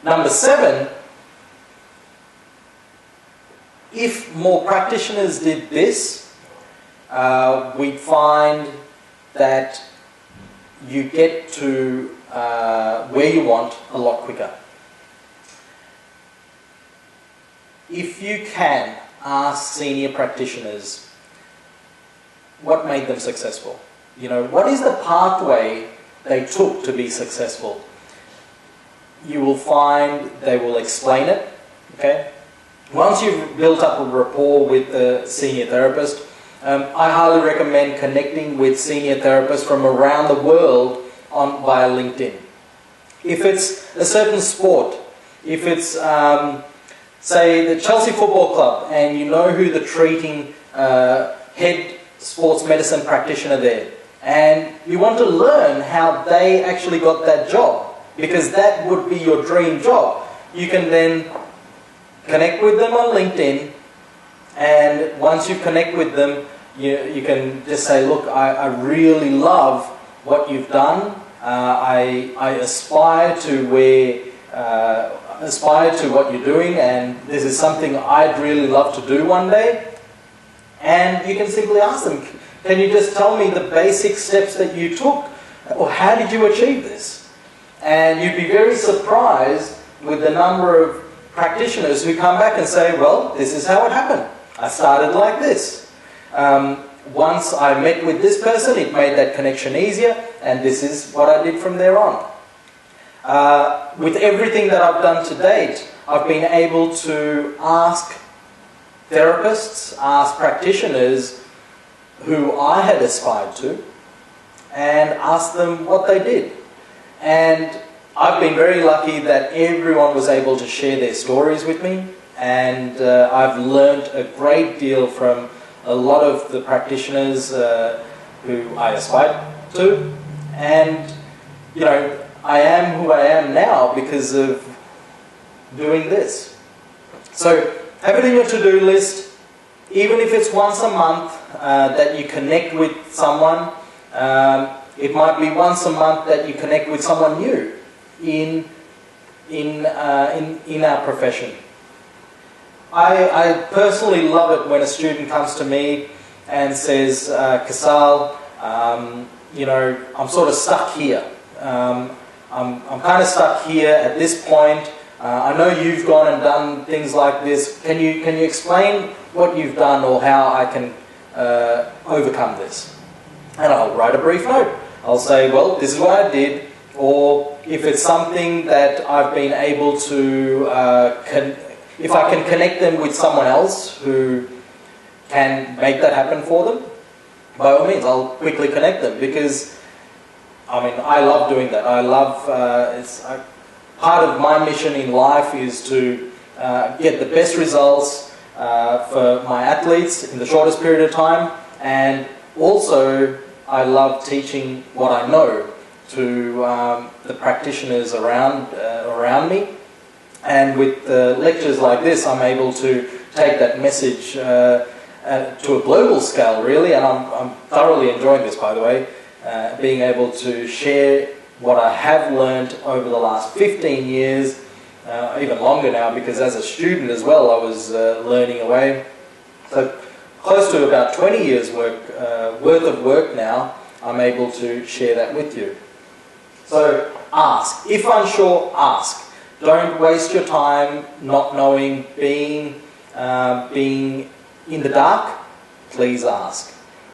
Number 7, if more practitioners did this, we'd find that you get to where you want a lot quicker. If you can ask senior practitioners what made them successful, you know, what is the pathway they took to be successful, you will find they will explain it. Okay? Once you've built up a rapport with the senior therapist, I highly recommend connecting with senior therapists from around the world via LinkedIn. If it's a certain sport, if it's say the Chelsea Football Club, and you know who the treating head sports medicine practitioner there, and you want to learn how they actually got that job, because that would be your dream job, you can then connect with them on LinkedIn, and once you connect with them, you can just say, look, I really love what you've done. I aspire to what you're doing, and this is something I'd really love to do one day. And you can simply ask them, can you just tell me the basic steps that you took, or how did you achieve this? And you'd be very surprised with the number of practitioners who come back and say, well, this is how it happened. I started like this. Once I met with this person, it made that connection easier, and this is what I did from there on. With everything that I've done to date, I've been able to ask therapists, ask practitioners who I had aspired to, and ask them what they did. And I've been very lucky that everyone was able to share their stories with me, and I've learned a great deal from a lot of the practitioners who I aspired to. And, you know, I am who I am now because of doing this. So have it in your to-do list, even if it's once a month that you connect with someone. It might be once a month that you connect with someone new in our profession. I personally love it when a student comes to me and says, Kusal, you know, I'm sort of stuck here. I'm kind of stuck here at this point. I know you've gone and done things like this. Can you explain what you've done or how I can overcome this? And I'll write a brief note. I'll say, well, this is what I did. Or if it's something that I've been able to, if I can connect them with someone else who can make that happen for them, by all means, I'll quickly connect them, because, I mean, I love doing that. I love, part of my mission in life is to get the best results for my athletes in the shortest period of time, and also I love teaching what I know to the practitioners around me. And with lectures like this, I'm able to take that message to a global scale, really, and I'm thoroughly enjoying this, by the way, being able to share what I have learned over the last 15 years, even longer now, because as a student as well, I was learning away. So close to about 20 years worth of work now, I'm able to share that with you. So ask. If unsure, ask. Don't waste your time not knowing, being in the dark. Please ask.